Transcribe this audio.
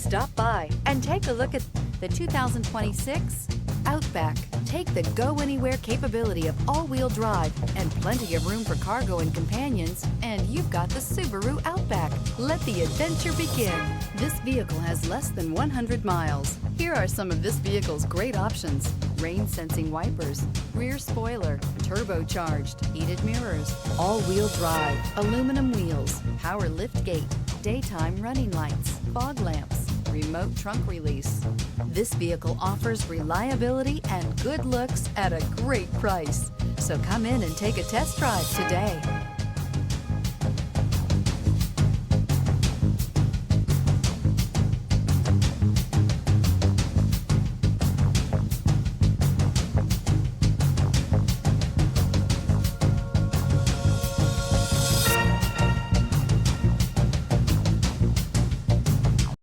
Stop by and take a look at the 2026 Outback. Take the go-anywhere capability of all-wheel drive and plenty of room for cargo and companions, and you've got the Subaru Outback. Let the adventure begin. This vehicle has less than 100 miles. Here are some of this vehicle's great options: rain-sensing wipers, rear spoiler, turbocharged, heated mirrors, all-wheel drive, aluminum wheels, power liftgate, daytime running lights, fog lamps, remote trunk release. This vehicle offers reliability and good looks at a great price. So come in and take a test drive today.